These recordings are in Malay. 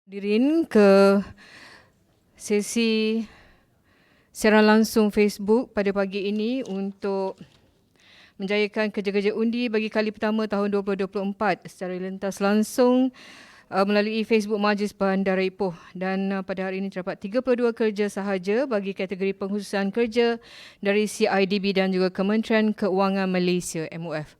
Hadirin ke sesi siaran langsung Facebook pada pagi ini untuk menjayakan kerja-kerja undi bagi kali pertama tahun 2024 secara rentas langsung melalui Facebook Majlis Bandar Ipoh, dan pada hari ini terdapat 32 kerja sahaja bagi kategori pengkhususan kerja dari CIDB dan juga Kementerian Keuangan Malaysia MOF.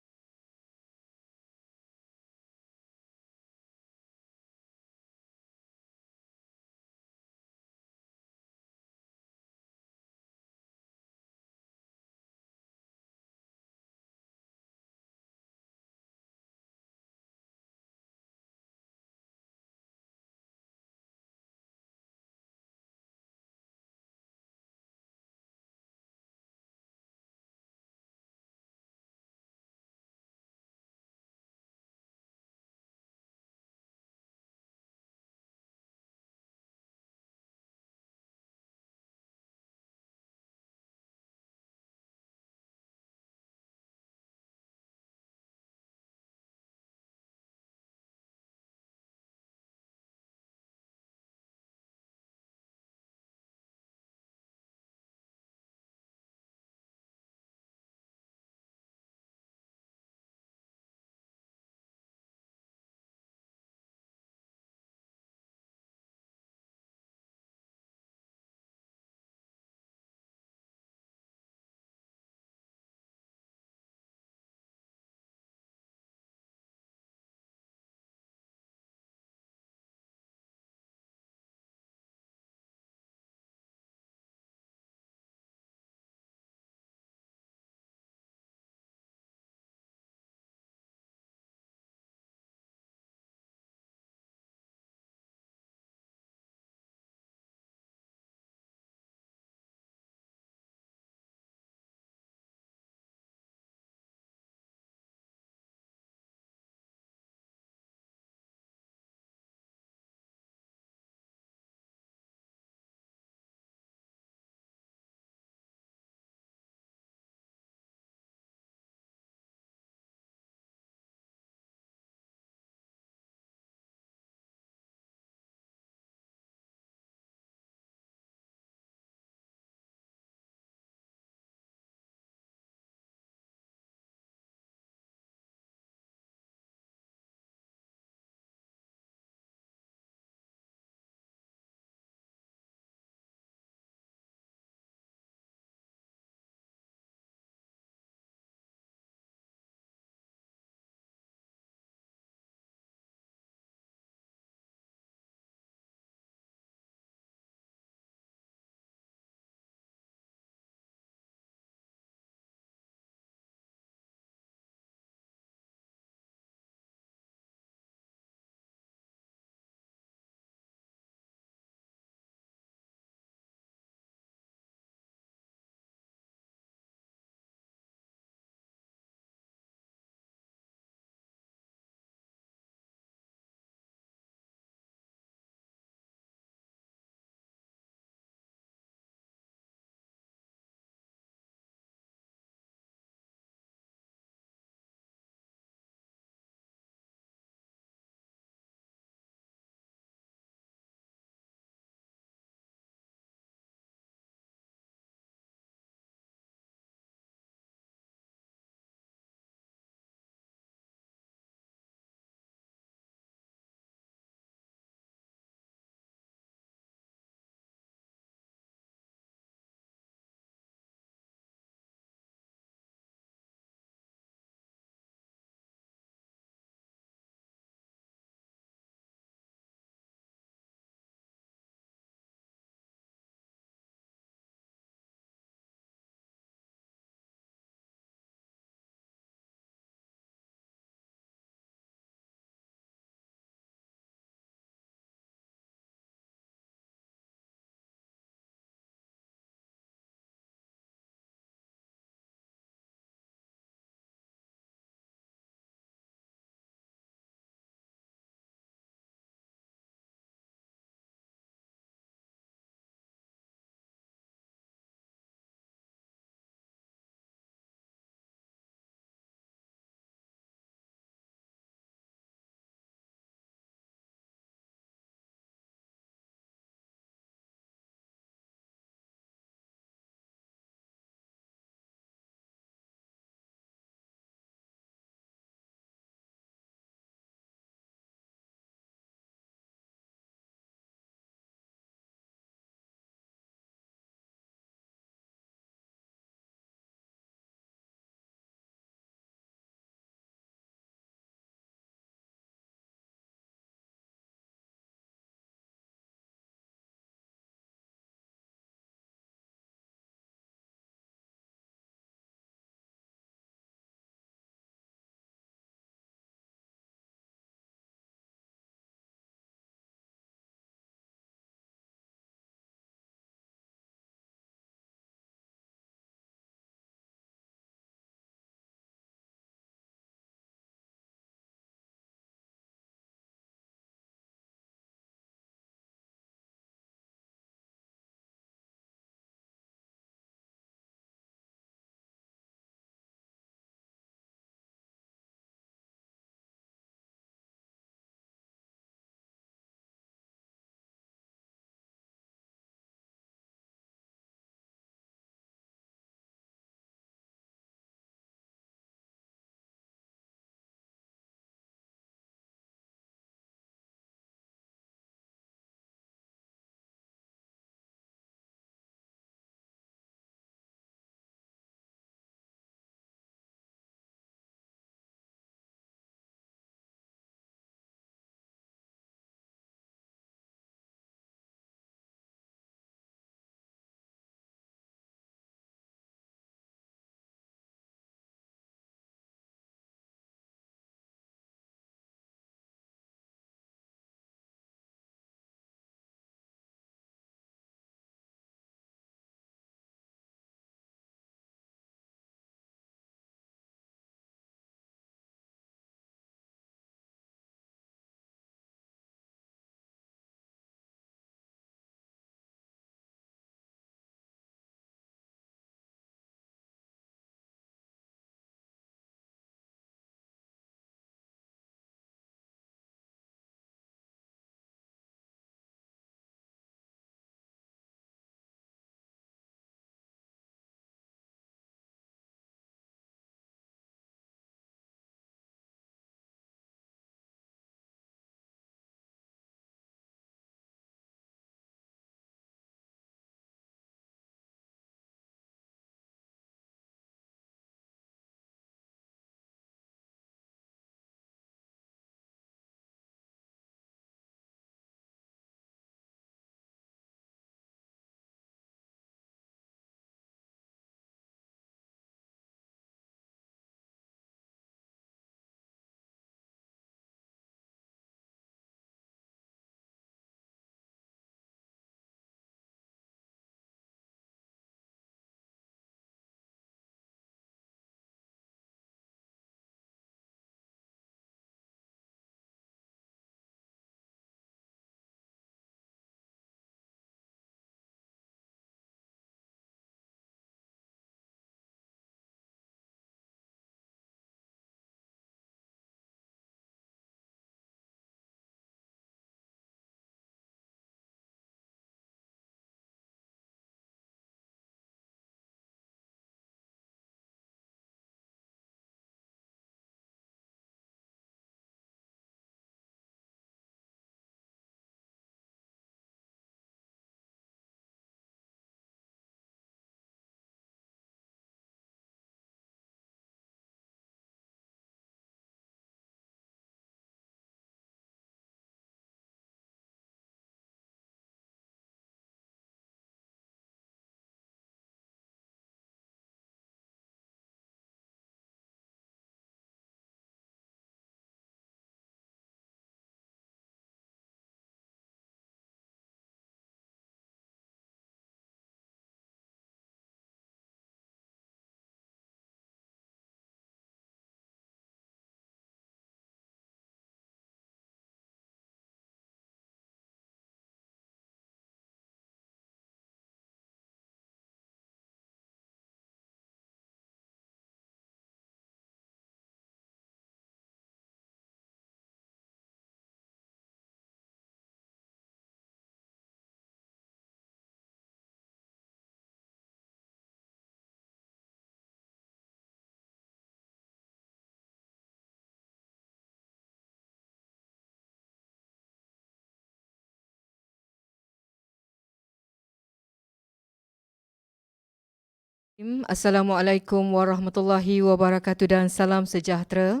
Assalamualaikum warahmatullahi wabarakatuh dan salam sejahtera.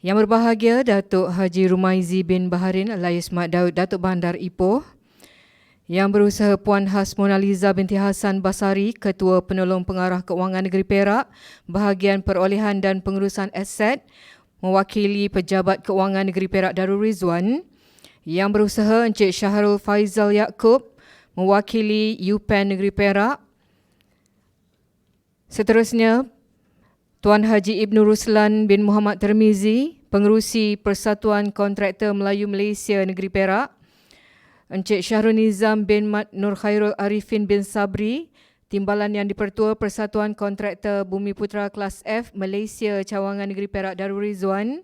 Yang berbahagia Datuk Haji Rumaizi bin Baharin alias Mat Daud Datuk Bandar Ipoh. Yang berusaha Puan Hasmonaliza binti Hasan Basari, Ketua Penolong Pengarah Kewangan Negeri Perak, Bahagian Perolehan dan Pengurusan Aset, mewakili Pejabat Kewangan Negeri Perak Darul Rizwan. Yang berusaha Encik Syahrul Faizal Yaakob, mewakili UPEN Negeri Perak. Seterusnya, Tuan Haji Ibnu Ruslan bin Muhammad Termizi, Pengerusi Persatuan Kontraktor Melayu Malaysia Negeri Perak. Encik Syahrul Nizam bin Mat Nur Khairul Arifin bin Sabri, Timbalan Yang di-Pertua Persatuan Kontraktor Bumi Putra Kelas F Malaysia Cawangan Negeri Perak Darul Rizwan.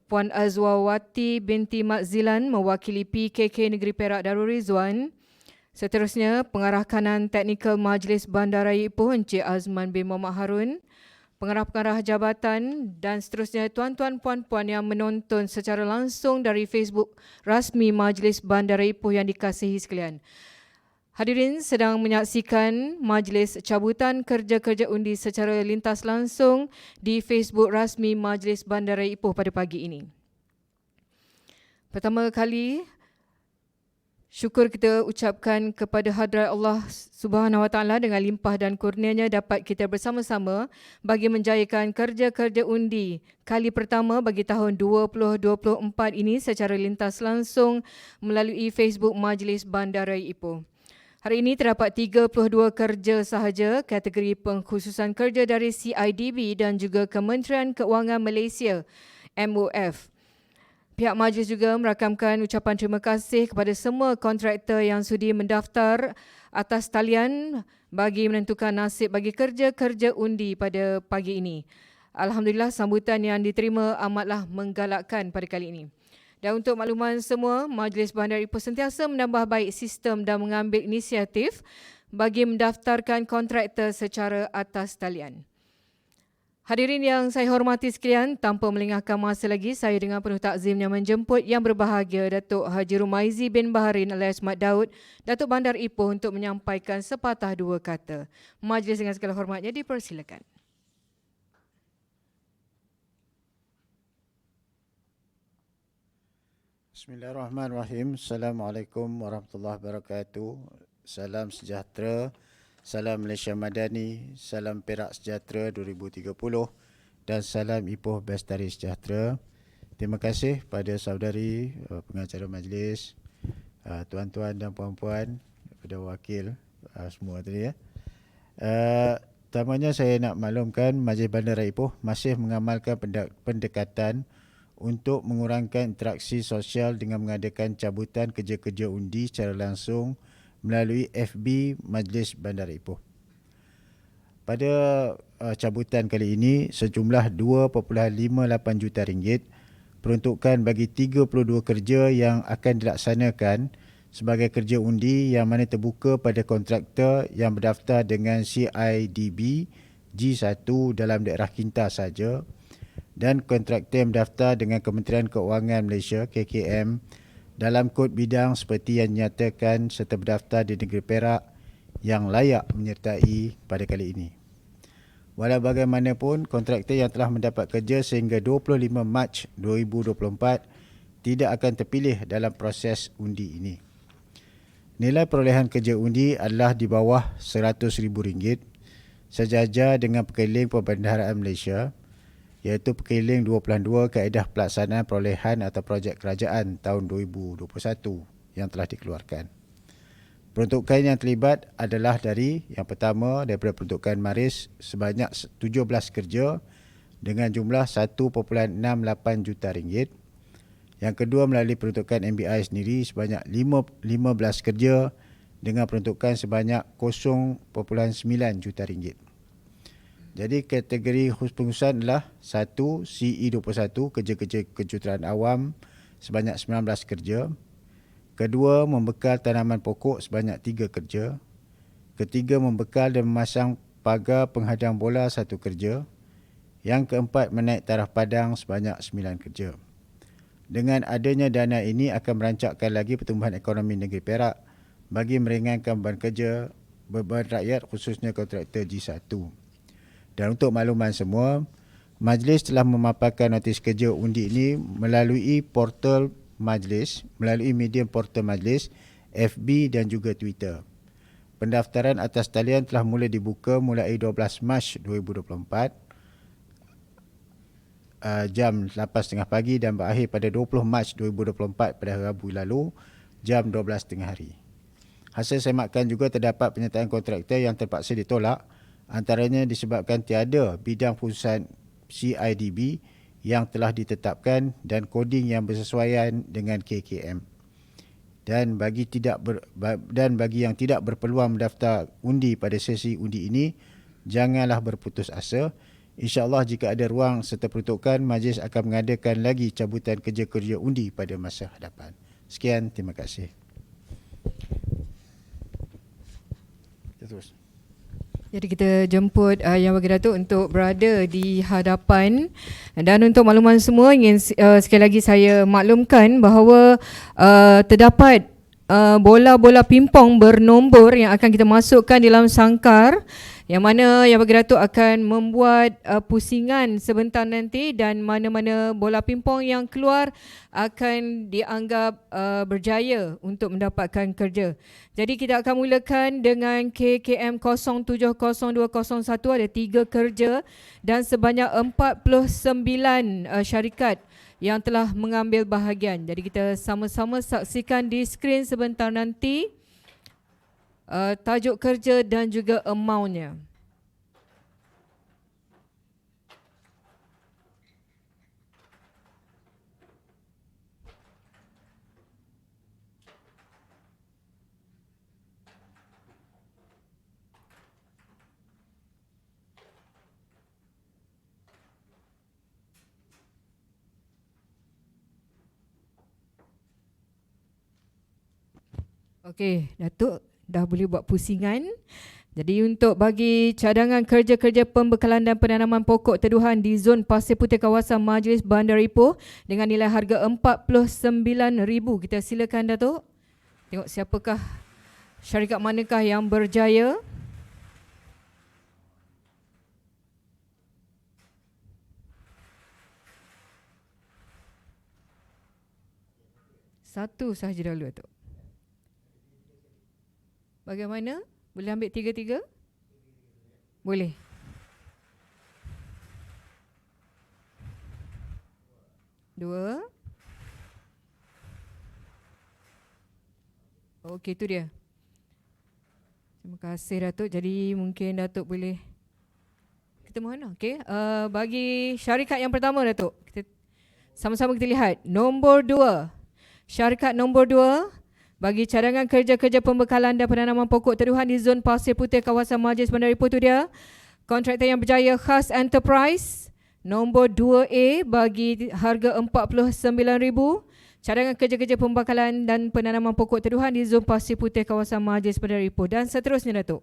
Puan Azwawati binti Mat Zilan, mewakili PKK Negeri Perak Darul Rizwan. Seterusnya, Pengarah Kanan Teknikal Majlis Bandaraya Ipoh Encik Azman bin Muhammad Harun, pengarah-pengarah jabatan dan seterusnya tuan-tuan puan-puan yang menonton secara langsung dari Facebook rasmi Majlis Bandaraya Ipoh yang dikasihi sekalian. Hadirin sedang menyaksikan majlis cabutan kerja-kerja undi secara lintas langsung di Facebook rasmi Majlis Bandaraya Ipoh pada pagi ini. Pertama kali, syukur kita ucapkan kepada hadrat Allah Subhanahu Wa Taala dengan limpah dan kurnianya dapat kita bersama-sama bagi menjayakan kerja-kerja undi kali pertama bagi tahun 2024 ini secara lintas langsung melalui Facebook Majlis Bandaraya Ipoh. Hari ini terdapat 32 kerja sahaja kategori pengkhususan kerja dari CIDB dan juga Kementerian Keuangan Malaysia MOF. Pihak majlis juga merakamkan ucapan terima kasih kepada semua kontraktor yang sudi mendaftar atas talian bagi menentukan nasib bagi kerja-kerja undi pada pagi ini. Alhamdulillah, sambutan yang diterima amatlah menggalakkan pada kali ini. Dan untuk makluman semua, Majlis Bandar Ipoh sentiasa menambah baik sistem dan mengambil inisiatif bagi mendaftarkan kontraktor secara atas talian. Hadirin yang saya hormati sekalian, tanpa melengahkan masa lagi, saya dengan penuh takzimnya menjemput yang berbahagia Datuk Haji Rumaizi bin Baharin alias Mat Daud, Datuk Bandar Ipoh untuk menyampaikan sepatah dua kata. Majlis dengan segala hormatnya dipersilakan. Bismillahirrahmanirrahim. Assalamualaikum warahmatullahi wabarakatuh. Salam sejahtera. Salam Malaysia Madani, salam Perak Sejahtera 2030 dan salam Ipoh Bestari Sejahtera. Terima kasih pada saudari pengacara majlis, tuan-tuan dan puan-puan, kepada wakil semua tadi ya. Pertamanya saya nak maklumkan Majlis Bandaraya Ipoh masih mengamalkan pendekatan untuk mengurangkan interaksi sosial dengan mengadakan cabutan kerja-kerja undi secara langsung melalui FB Majlis Bandaraya Ipoh. Pada cabutan kali ini, sejumlah 2.58 juta ringgit peruntukan bagi 32 kerja yang akan dilaksanakan sebagai kerja undi yang mana terbuka pada kontraktor yang berdaftar dengan CIDB G1 dalam daerah Kinta saja dan kontraktor yang berdaftar dengan Kementerian Keuangan Malaysia KKM dalam kod bidang seperti yang dinyatakan serta berdaftar di negeri Perak yang layak menyertai pada kali ini. Walau bagaimanapun, kontraktor yang telah mendapat kerja sehingga 25 Mac 2024 tidak akan terpilih dalam proses undi ini. Nilai perolehan kerja undi adalah di bawah RM100,000 sejajar dengan Perkeliling Perbendaharaan Malaysia, iaitu Perkeliling 22 Kaedah Pelaksanaan Perolehan atau Projek Kerajaan tahun 2021 yang telah dikeluarkan. Peruntukan yang terlibat adalah dari yang pertama daripada peruntukan Maris sebanyak 17 kerja dengan jumlah 1.68 juta ringgit. Yang kedua melalui peruntukan MBI sendiri sebanyak 15 kerja dengan peruntukan sebanyak 0.9 juta ringgit. Jadi kategori pengurusan adalah 1. CE21 kerja-kerja kejuruteraan awam sebanyak 19 kerja. Kedua, membekal tanaman pokok sebanyak 3 kerja. Ketiga, membekal dan memasang pagar penghadang bola 1 kerja. Yang keempat, menaik taraf padang sebanyak 9 kerja. Dengan adanya dana ini akan merancakkan lagi pertumbuhan ekonomi negeri Perak bagi meringankan beban kerja beban rakyat khususnya kontraktor G1. Dan untuk makluman semua, Majlis telah memaparkan notis kerja undi ini melalui portal Majlis, melalui medium portal Majlis, FB dan juga Twitter. Pendaftaran atas talian telah mula dibuka mulai 12 Mac 2024 jam 8.30 pagi dan berakhir pada 20 Mac 2024 pada Rabu lalu jam 12.30 hari. Hasil semakan juga terdapat penyertaan kontraktor yang terpaksa ditolak, antaranya disebabkan tiada bidang khususan CIDB yang telah ditetapkan dan koding yang bersesuaian dengan KKM. Dan bagi yang tidak berpeluang mendaftar undi pada sesi undi ini, janganlah berputus asa. InsyaAllah jika ada ruang serta peruntukan, Majlis akan mengadakan lagi cabutan kerja-kerja undi pada masa hadapan. Sekian, terima kasih. Terus. Jadi kita jemput Yang Bagi Datuk untuk berada di hadapan. Dan untuk makluman semua, ingin sekali lagi saya maklumkan bahawa terdapat bola-bola pimpong bernombor yang akan kita masukkan dalam sangkar, yang mana Yang Bagi Datuk akan membuat pusingan sebentar nanti, dan mana-mana bola pimpong yang keluar akan dianggap berjaya untuk mendapatkan kerja. Jadi kita akan mulakan dengan KKM 070201, ada 3 kerja dan sebanyak 49 syarikat yang telah mengambil bahagian. Jadi kita sama-sama saksikan di skrin sebentar nanti tajuk kerja dan juga amountnya. Okey, Datuk dah boleh buat pusingan. Jadi untuk bagi cadangan kerja-kerja pembekalan dan penanaman pokok teduhan di zon Pasir Putih kawasan Majlis Bandar Ipoh dengan nilai harga RM49,000. Kita silakan Datuk. Tengok siapakah, syarikat manakah yang berjaya. Satu sahaja dulu Datuk. Bagaimana? Boleh ambil 3-3? Boleh. Dua. Okey, itu dia. Terima kasih Datuk. Jadi mungkin Datuk boleh kita mohon. Okey, bagi syarikat yang pertama Datuk, kita sama-sama kita lihat. Nombor 2. Syarikat nombor 2 bagi cadangan kerja-kerja pembekalan dan penanaman pokok teduhan di zon Pasir Putih kawasan Majlis Bandar Ipoh, itu dia. Kontraktor yang berjaya Khas Enterprise. Nombor 2A bagi harga RM49,000. Cadangan kerja-kerja pembekalan dan penanaman pokok teduhan di zon Pasir Putih kawasan Majlis Bandar Ipoh. Dan seterusnya Datuk.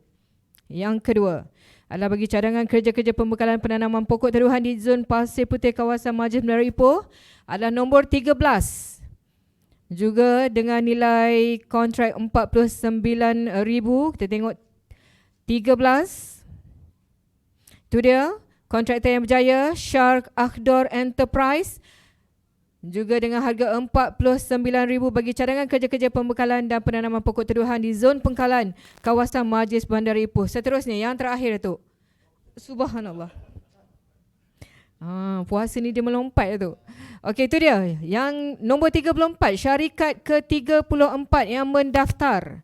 Yang kedua adalah bagi cadangan kerja-kerja pembekalan penanaman pokok teduhan di zon Pasir Putih kawasan Majlis Bandar Ipoh adalah nombor 13. Juga dengan nilai kontrak RM49,000. Kita tengok 13. Itu dia. Kontraktor yang berjaya Shark Akhdor Enterprise. Juga dengan harga RM49,000 bagi cadangan kerja-kerja pembekalan dan penanaman pokok teduhan di zon Pengkalan kawasan Majlis Bandar Ipoh. Seterusnya yang terakhir Datuk. Subhanallah. Puasa ni dia melompat tu. Okey, itu dia. Yang nombor 34, syarikat ke-34 yang mendaftar.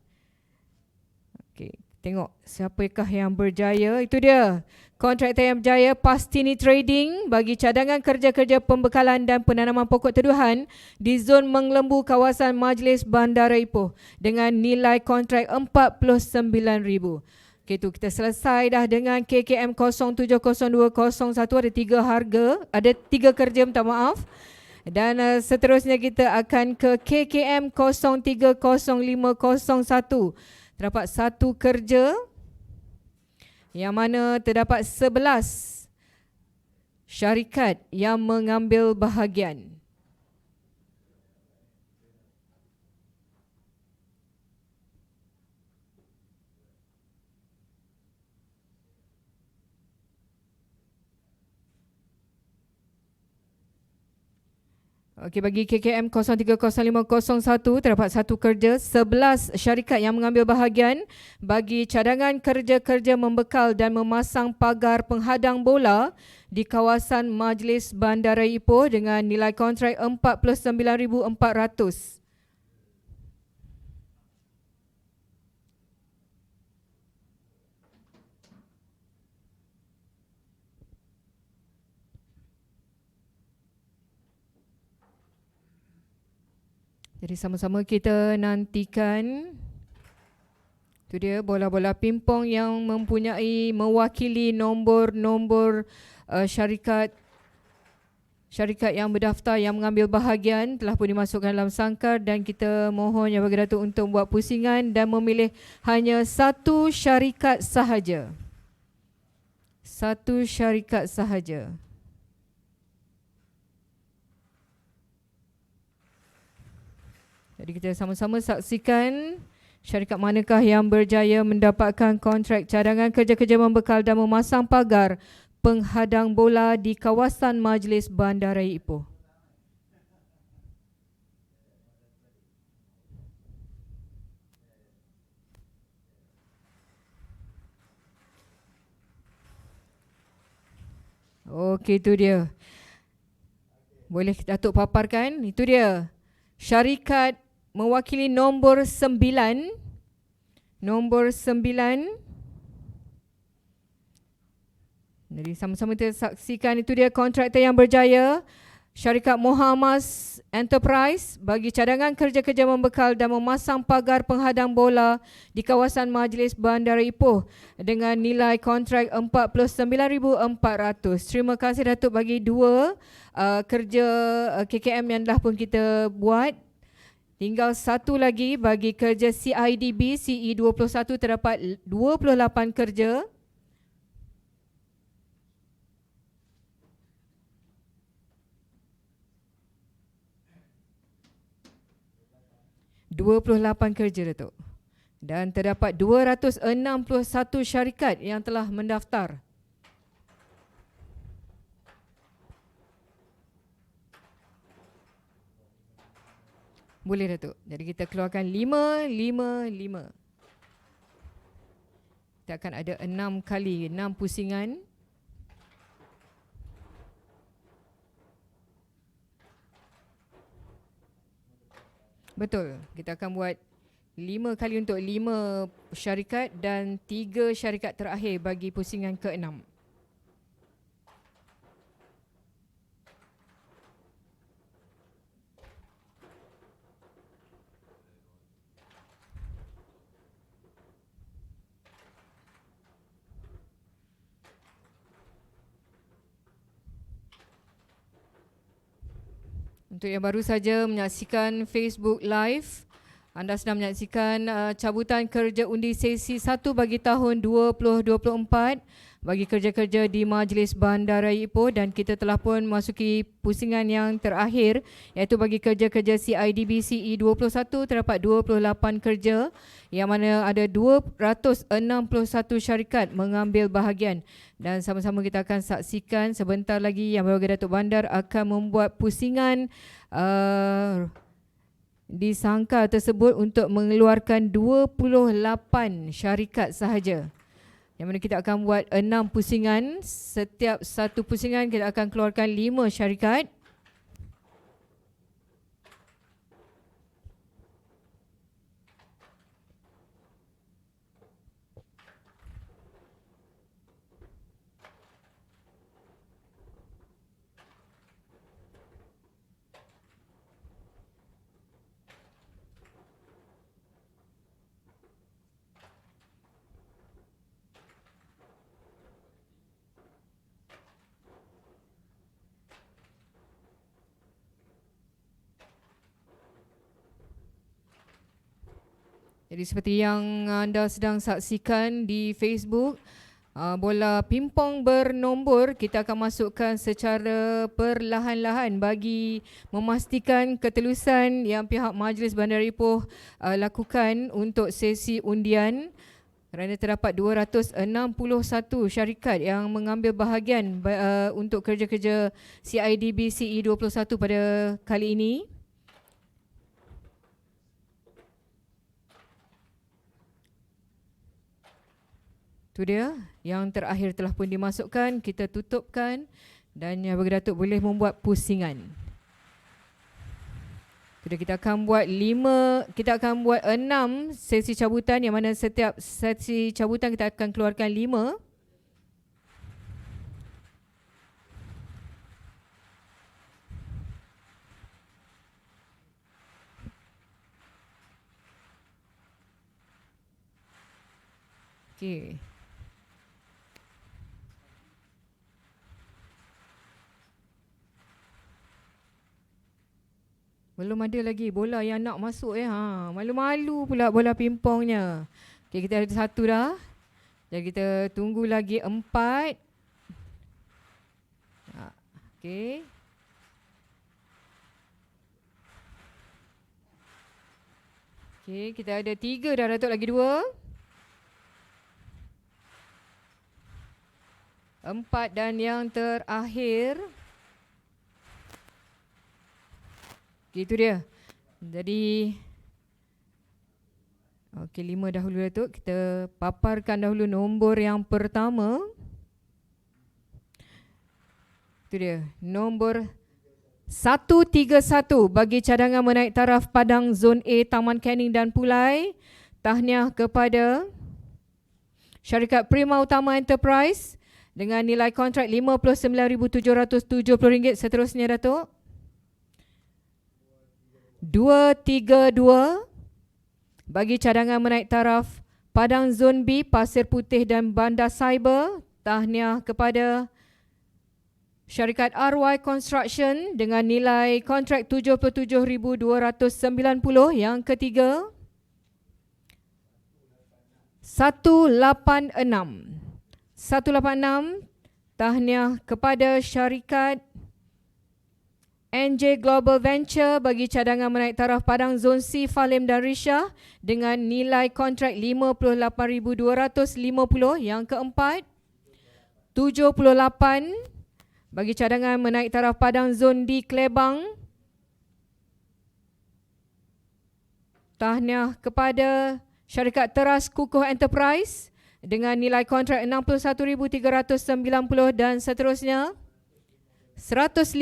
Okey, tengok siapakah yang berjaya. Itu dia. Kontraktor yang berjaya Pastini Trading bagi cadangan kerja-kerja pembekalan dan penanaman pokok teduhan di zon Menglembu kawasan Majlis Bandar Ipoh dengan nilai kontrak RM49,000. Okay, tu kita selesai dah dengan KKM 070201, ada 3 harga, ada 3 kerja, minta maaf. Dan seterusnya kita akan ke KKM 030501. Terdapat 1 kerja yang mana terdapat 11 syarikat yang mengambil bahagian. Okey, bagi KKM 030501 terdapat satu kerja, 11 syarikat yang mengambil bahagian bagi cadangan kerja-kerja membekal dan memasang pagar penghadang bola di kawasan Majlis Bandara Ipoh dengan nilai kontrak 49,400. Jadi sama-sama kita nantikan. Itu dia bola-bola pingpong yang mewakili nombor-nombor syarikat yang berdaftar yang mengambil bahagian telah pun dimasukkan dalam sangkar, dan kita mohon Yang Berhormat Datuk untuk membuat pusingan dan memilih hanya satu syarikat sahaja. Satu syarikat sahaja. Jadi kita sama-sama saksikan syarikat manakah yang berjaya mendapatkan kontrak cadangan kerja-kerja membekal dan memasang pagar penghadang bola di kawasan Majlis Bandara Ipoh. Okey, itu dia. Boleh Datuk paparkan? Itu dia. Syarikat mewakili nombor 9. Nombor 9. Jadi sama-sama kita saksikan, itu dia kontraktor yang berjaya. Syarikat Mohamas Enterprise bagi cadangan kerja-kerja membekal dan memasang pagar penghadang bola di kawasan Majlis Bandara Ipoh dengan nilai kontrak 49,400. Terima kasih Datuk bagi dua kerja KKM yang dah pun kita buat. Tinggal satu lagi bagi kerja CIDB CE21, terdapat 28 kerja. kerja, Datuk. Dan terdapat 261 syarikat yang telah mendaftar. Boleh, Datuk. Jadi kita keluarkan 5, 5, 5. Kita akan ada 6 kali, 6 pusingan. Betul. Kita akan buat 5 kali untuk 5 syarikat dan 3 syarikat terakhir bagi pusingan ke-6. Untuk yang baru saja menyaksikan Facebook Live, anda sedang menyaksikan cabutan kerja undi sesi 1 bagi tahun 2024 bagi kerja-kerja di Majlis Bandara Ipoh, dan kita telah pun masuki pusingan yang terakhir iaitu bagi kerja-kerja CIDB CE21, terdapat 28 kerja yang mana ada 261 syarikat mengambil bahagian. Dan sama-sama kita akan saksikan sebentar lagi Yang Berhormat Datuk Bandar akan membuat pusingan di sangkar tersebut untuk mengeluarkan 28 syarikat sahaja. Yang mana kita akan buat 6 pusingan. Setiap satu pusingan kita akan keluarkan 5 syarikat. Jadi seperti yang anda sedang saksikan di Facebook, bola pingpong bernombor kita akan masukkan secara perlahan-lahan bagi memastikan ketelusan yang pihak Majlis Bandar Ipoh lakukan untuk sesi undian. kerana terdapat 261 syarikat yang mengambil bahagian untuk kerja-kerja CIDB CE21 pada kali ini. Itu dia, yang terakhir telah pun dimasukkan, kita tutupkan dan Yang Berdatuk boleh membuat pusingan. Sudah, kita akan buat 6 sesi cabutan, yang mana setiap sesi cabutan kita akan keluarkan 5. Okey. Belum ada lagi bola yang nak masuk ya. Malu-malu pula bola pingpongnya. Okey, kita ada 1 dah. Jadi kita tunggu lagi 4. Okey. Okey, kita ada 3 dah, Datuk, lagi 2. 4 dan yang terakhir. Itu dia. Jadi, okey, 5 dahulu, Datuk. Kita paparkan dahulu nombor yang pertama. Itu dia. Nombor 131 bagi cadangan menaik taraf Padang Zon A, Taman Canning dan Pulai. Tahniah kepada syarikat Prima Utama Enterprise dengan nilai kontrak RM59,770. Seterusnya, Datuk. 232 bagi cadangan menaik taraf Padang Zon B, Pasir Putih dan Bandar Cyber. Tahniah kepada syarikat RY Construction dengan nilai kontrak RM77,290. Yang ketiga, 186. Tahniah kepada syarikat NJ Global Venture bagi cadangan menaik taraf Padang Zon C, Falim dan Risha dengan nilai kontrak RM58,250. Yang keempat, 78 bagi cadangan menaik taraf Padang Zon D, Klebang. Tahniah kepada syarikat Teras Kukuh Enterprise dengan nilai kontrak RM61,390. Dan seterusnya, 156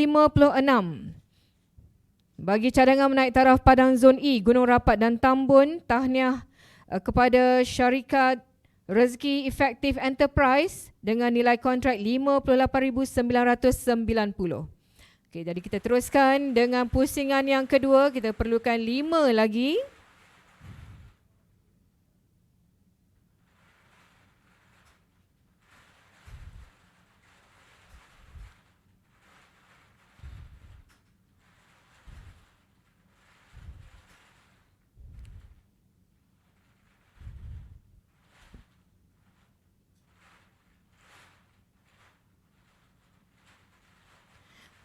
bagi cadangan menaik taraf Padang Zon E, Gunung Rapat dan Tambun. Tahniah kepada syarikat Rezeki Efektif Enterprise dengan nilai kontrak RM58,990. Okey, jadi kita teruskan dengan pusingan yang kedua. Kita perlukan 5 lagi.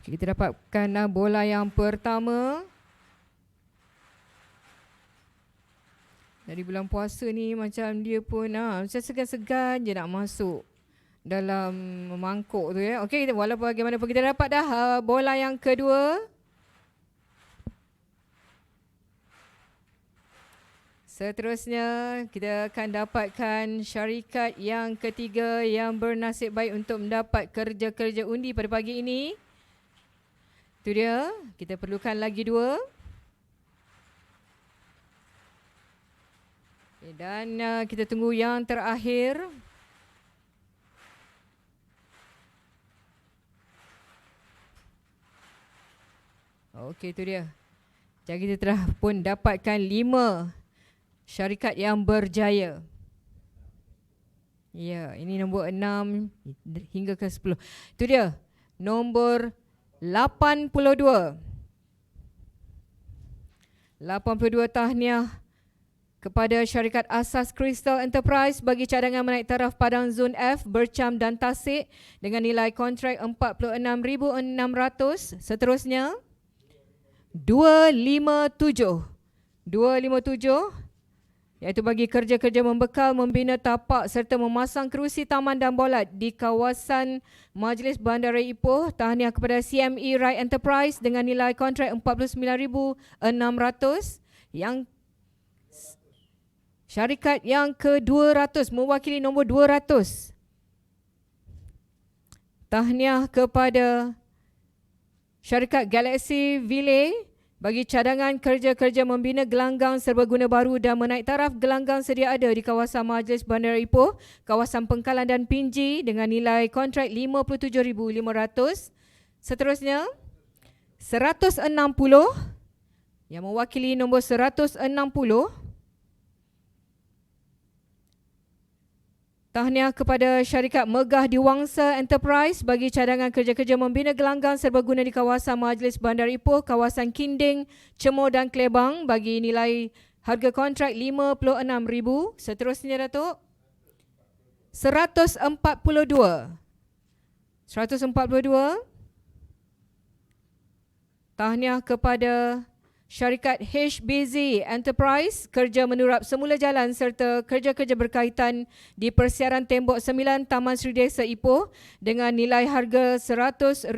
Kita dapatkan bola yang pertama. Dari bulan puasa ni macam dia pun macam segan-segan je nak masuk dalam mangkuk tu ya. Okey, walaupun bagaimanapun kita dapat dah bola yang kedua. Seterusnya kita akan dapatkan syarikat yang ketiga yang bernasib baik untuk mendapat kerja-kerja undi pada pagi ini. Itu dia, kita perlukan lagi 2. Okay, dan kita tunggu yang terakhir. Okey, itu dia. Jadi kita telah pun dapatkan 5 syarikat yang berjaya. Ya, ini nombor 6 hingga ke 10. Itu dia, nombor 82. 82, tahniah kepada syarikat Asas Crystal Enterprise bagi cadangan menaik taraf Padang Zon F, Bercam dan Tasik dengan nilai kontrak RM46,600. Seterusnya, 257. iaitu bagi kerja-kerja membekal, membina tapak serta memasang kerusi taman dan bolat di kawasan Majlis Bandaraya Ipoh. Tahniah kepada CME Right Enterprise dengan nilai kontrak 49,600. Yang syarikat yang ke-200 mewakili nombor 200. Tahniah kepada syarikat Galaxy Ville bagi cadangan kerja-kerja membina gelanggang serbaguna baru dan menaik taraf gelanggang sedia ada di kawasan Majlis Bandar Ipoh, kawasan Pengkalan dan Pinji dengan nilai kontrak 57,500. Seterusnya 160 yang mewakili nombor 160. Tahniah kepada syarikat Megah Diwangsa Enterprise bagi cadangan kerja-kerja membina gelanggang serbaguna di kawasan Majlis Bandar Ipoh, kawasan Kinding, Cemor dan Klebang bagi nilai harga kontrak 56,000. Seterusnya Datuk 142. Tahniah kepada syarikat HBZ Enterprise, kerja menurap semula jalan serta kerja-kerja berkaitan di persiaran tembok 9 Taman Sri Desa Ipoh dengan nilai harga 100,000.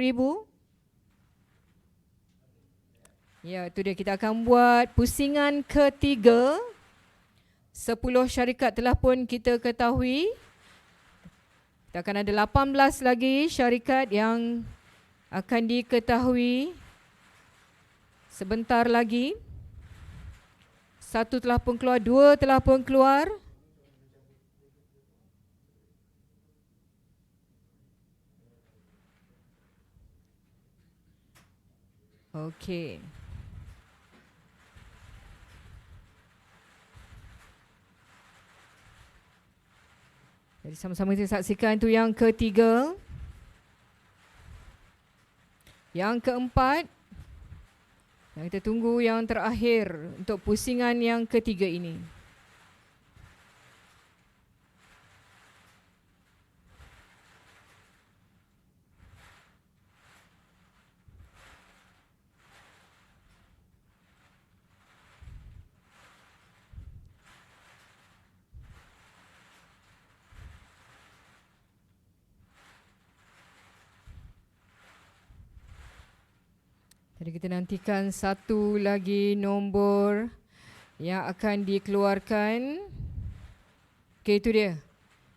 Ya, itu dia, kita akan buat pusingan ketiga. 10 syarikat telah pun kita ketahui. Kita akan ada 18 lagi syarikat yang akan diketahui sebentar lagi. 1 telah pun keluar, 2 telah pun keluar. Okey. Jadi sama-sama kita saksikan itu yang ketiga. Yang keempat. Yang kita tunggu yang terakhir untuk pusingan yang ketiga ini. Jadi kita nantikan satu lagi nombor yang akan dikeluarkan. Okey, itu dia.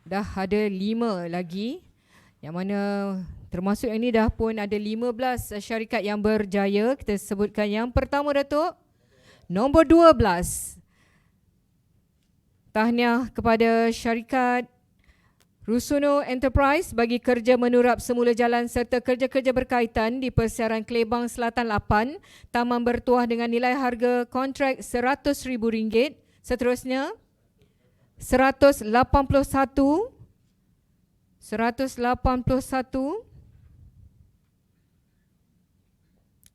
Dah ada 5 lagi. Yang mana termasuk yang ini dah pun ada 15 syarikat yang berjaya. Kita sebutkan yang pertama Datuk. Nombor 12. Tahniah kepada syarikat Rusuno Enterprise bagi kerja menurap semula jalan serta kerja-kerja berkaitan di persiaran Klebang Selatan 8, taman bertuah dengan nilai harga kontrak RM100,000. Seterusnya 181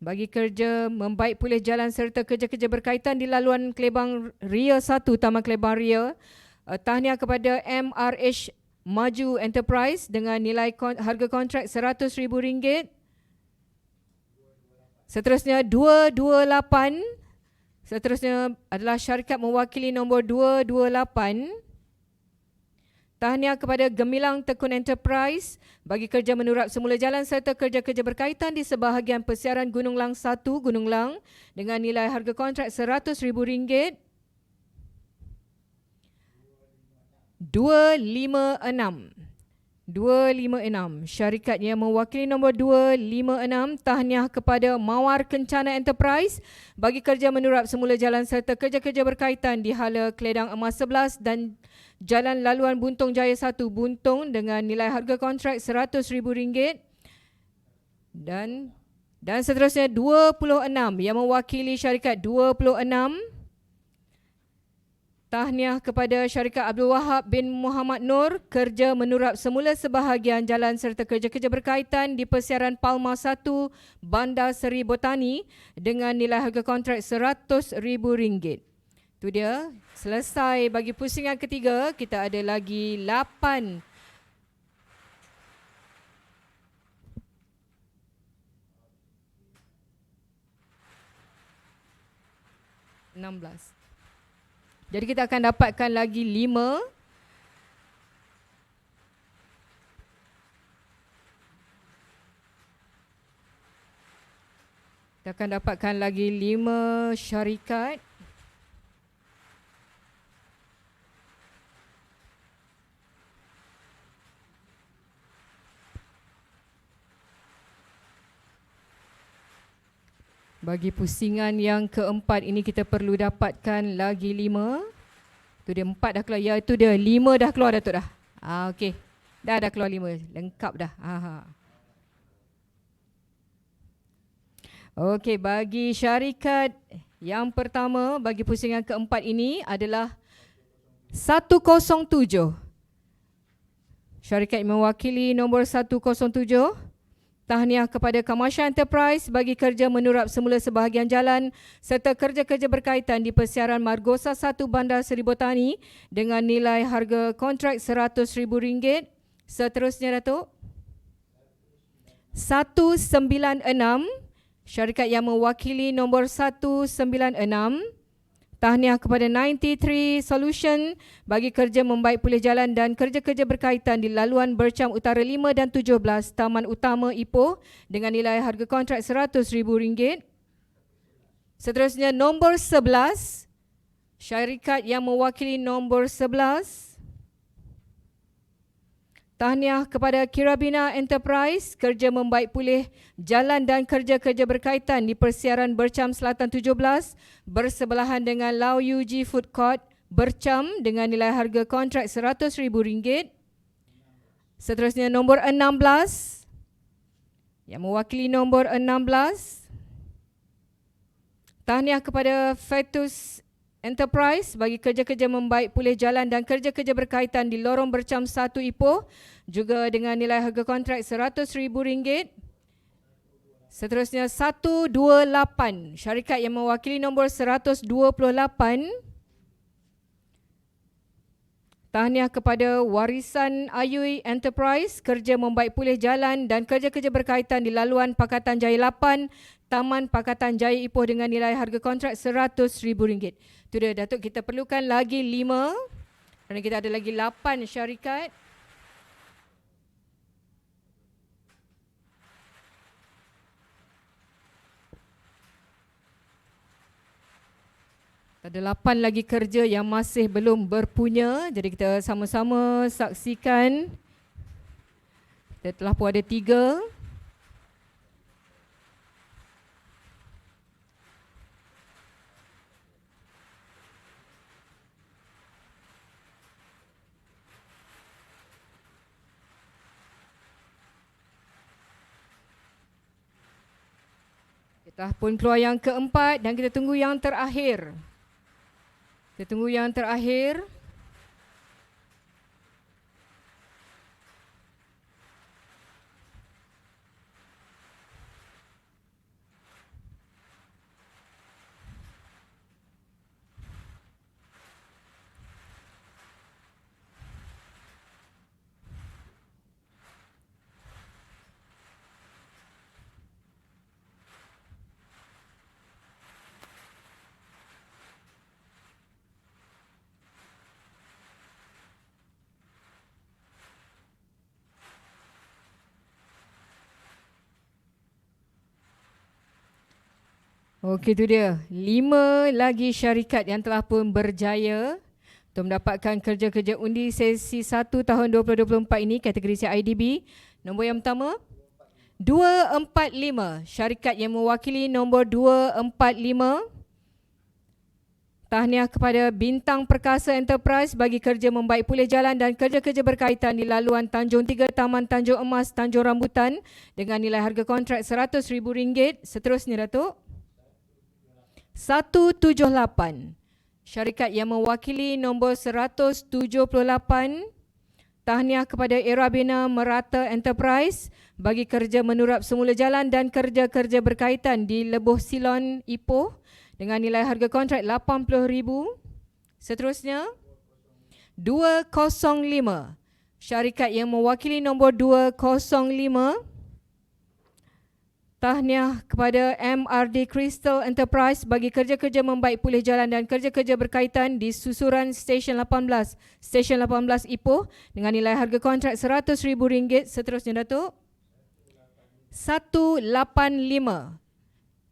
bagi kerja membaik pulih jalan serta kerja-kerja berkaitan di laluan Klebang Ria 1, Taman Klebang Ria. Tahniah kepada MRH Maju Enterprise dengan nilai harga kontrak RM100,000. Seterusnya 228. Seterusnya adalah syarikat mewakili nombor 228. Tahniah kepada Gemilang Tekun Enterprise bagi kerja menurap semula jalan serta kerja-kerja berkaitan di sebahagian persiaran Gunung Lang 1, Gunung Lang dengan nilai harga kontrak RM100,000. 256. Syarikat yang mewakili nombor 256. Tahniah kepada Mawar Kencana Enterprise bagi kerja menurap semula jalan serta kerja-kerja berkaitan di Hala Keledang Emas 11 dan Jalan Laluan Buntung Jaya 1, Buntung dengan nilai harga kontrak RM100,000. Dan seterusnya 26 yang mewakili syarikat 26. Tahniah kepada syarikat Abdul Wahab bin Muhammad Nur, kerja menurap semula sebahagian jalan serta kerja-kerja berkaitan di persiaran Palma 1, Bandar Seri Botani dengan nilai harga kontrak RM100,000. Itu dia, selesai bagi pusingan ketiga. Kita ada lagi 8. 16. Jadi kita akan dapatkan lagi 5. Kita akan dapatkan lagi 5 syarikat. Bagi pusingan yang keempat ini kita perlu dapatkan lagi 5. Tu dia 4 dah keluar. Ya, itu dia 5 dah keluar Datuk dah. Okey. Dah keluar 5. Lengkap dah. Okey, bagi syarikat yang pertama bagi pusingan keempat ini adalah 107. Syarikat yang mewakili nombor 107. Tahniah kepada Kamasya Enterprise bagi kerja menurap semula sebahagian jalan serta kerja-kerja berkaitan di persiaran Margosa 1 Bandar Seri Botani dengan nilai harga kontrak RM100,000. Seterusnya Datuk. 196. Syarikat yang mewakili nombor 196. Tahniah kepada 93 Solution bagi kerja membaik pulih jalan dan kerja-kerja berkaitan di laluan Bercam Utara 5 dan 17 Taman Utama Ipoh dengan nilai harga kontrak RM100,000. Seterusnya nombor 11. Syarikat yang mewakili nombor 11. Tahniah kepada Kirabina Enterprise, kerja membaik pulih jalan dan kerja-kerja berkaitan di persiaran Bercam Selatan 17 bersebelahan dengan Lau UG Food Court Bercam dengan nilai harga kontrak RM100,000. Seterusnya nombor 16. Yang mewakili nombor 16. Tahniah kepada Fetus Enterprise bagi kerja-kerja membaik pulih jalan dan kerja-kerja berkaitan di lorong Bercam 1 Ipoh juga dengan nilai harga kontrak RM100,000. Seterusnya 128. Syarikat yang mewakili nombor 128. Tahniah kepada Warisan Ayui Enterprise, kerja membaik pulih jalan dan kerja-kerja berkaitan di laluan Pakatan Jaya 8, Taman Pakatan Jaya Ipoh dengan nilai harga kontrak RM100,000. Itu dia Datuk, kita perlukan lagi 5 kerana kita ada lagi 8 syarikat. Ada 8 lagi kerja yang masih belum berpunya. Jadi kita sama-sama saksikan. Kita telah pun ada 3. Kita pun keluar yang keempat dan kita tunggu yang terakhir. Kita tunggu yang terakhir. Okey, itu dia. 5 lagi syarikat yang telah pun berjaya untuk mendapatkan kerja-kerja undi sesi 1 tahun 2024 ini kategori CIDB. Nombor yang pertama 245. Syarikat yang mewakili nombor 245. Tahniah kepada Bintang Perkasa Enterprise bagi kerja membaik pulih jalan dan kerja-kerja berkaitan di laluan Tanjung 3 Taman Tanjung Emas Tanjung Rambutan dengan nilai harga kontrak RM100,000. Seterusnya Datuk. 178. Syarikat yang mewakili nombor 178. Tahniah kepada Irabina Merata Enterprise bagi kerja menurap semula jalan dan kerja-kerja berkaitan di Lebuh Silon Ipoh dengan nilai harga kontrak RM80,000. Seterusnya 205. Syarikat yang mewakili nombor 205. Tahniah kepada MRD Crystal Enterprise bagi kerja-kerja membaik pulih jalan dan kerja-kerja berkaitan di susuran Stesen 18. Stesen 18 Ipoh dengan nilai harga kontrak RM100,000. Seterusnya Datuk. 185.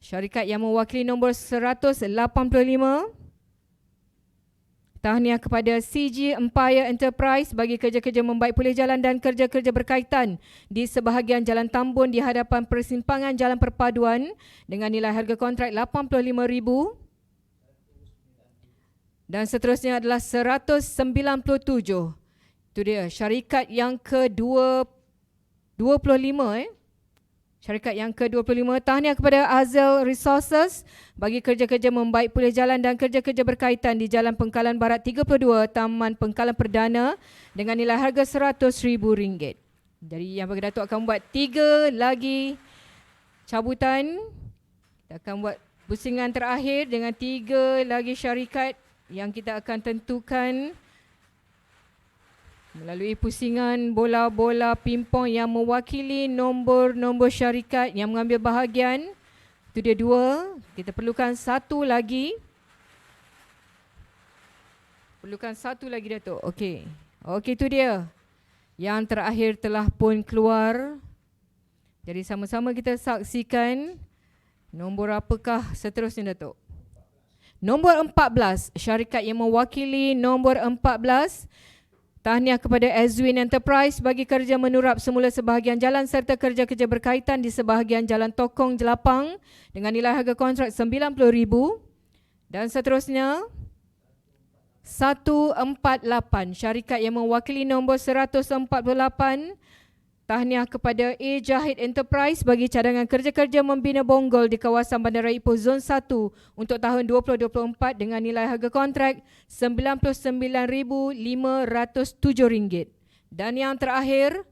Syarikat yang mewakili nombor 185. Tahniah kepada CG Empire Enterprise bagi kerja-kerja membaik pulih jalan dan kerja-kerja berkaitan di sebahagian Jalan Tambun di hadapan persimpangan Jalan Perpaduan dengan nilai harga kontrak RM85,000. Dan seterusnya adalah 197. Itu dia syarikat yang ke-25. Syarikat yang ke-25, tahniah kepada Azel Resources bagi kerja-kerja membaik pulih jalan dan kerja-kerja berkaitan di Jalan Pengkalan Barat 32, Taman Pengkalan Perdana dengan nilai harga RM100,000. Jadi yang bagi Datuk akan buat 3 lagi cabutan. Kita akan buat pusingan terakhir dengan 3 lagi syarikat yang kita akan tentukan melalui pusingan bola-bola pimpong yang mewakili nombor-nombor syarikat yang mengambil bahagian. Itu dia 2. Kita perlukan 1 lagi. Perlukan 1 lagi Datuk. Okey. Okey, itu dia. Yang terakhir telah pun keluar. Jadi sama-sama kita saksikan nombor apakah seterusnya Datuk. Nombor 14, syarikat yang mewakili nombor 14. Tahniah kepada Azwin Enterprise bagi kerja menurap semula sebahagian jalan serta kerja-kerja berkaitan di sebahagian Jalan Tokong Jelapang dengan nilai harga kontrak RM90,000. Dan seterusnya 148, syarikat yang mewakili nombor 148. Tahniah kepada A Jahid Enterprise bagi cadangan kerja-kerja membina bonggol di kawasan Bandara Ipoh Zon 1 untuk tahun 2024 dengan nilai harga kontrak RM99,507. Dan yang terakhir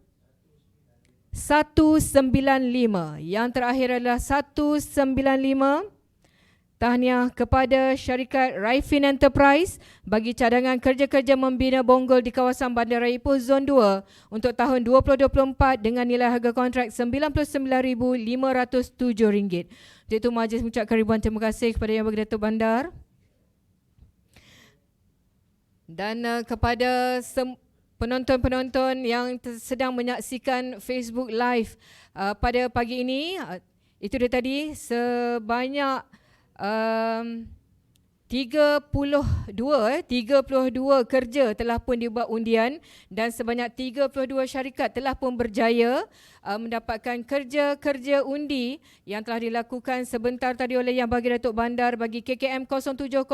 195. Yang terakhir adalah 195. Tahniah kepada syarikat Raifin Enterprise bagi cadangan kerja-kerja membina bonggol di kawasan Bandara Ipoh Zon 2 untuk tahun 2024 dengan nilai harga kontrak RM99,507. Untuk itu majlis mengucapkan ribuan terima kasih kepada Yang Berhormat Datuk Bandar. Dan kepada penonton-penonton yang sedang menyaksikan Facebook Live pada pagi ini, itu dia tadi sebanyak 32 kerja telah pun dibuat undian dan sebanyak 32 syarikat telah pun berjaya mendapatkan kerja-kerja undi yang telah dilakukan sebentar tadi oleh Yang Berhormat Datuk Bandar bagi KKM 070201,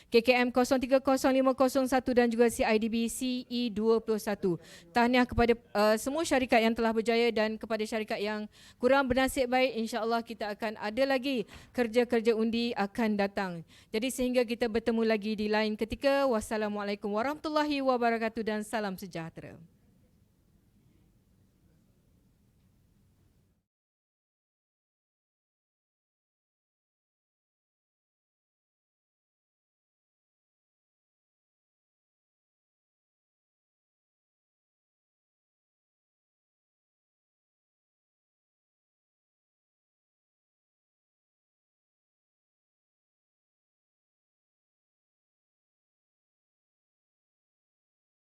KKM 030501 dan juga CIDB CE21. Tahniah kepada semua syarikat yang telah berjaya dan kepada syarikat yang kurang bernasib baik, insya-Allah kita akan ada lagi kerja-kerja undi akan datang. Jadi sehingga kita bertemu lagi di lain ketika. Wassalamualaikum warahmatullahi wabarakatuh dan salam sejahtera.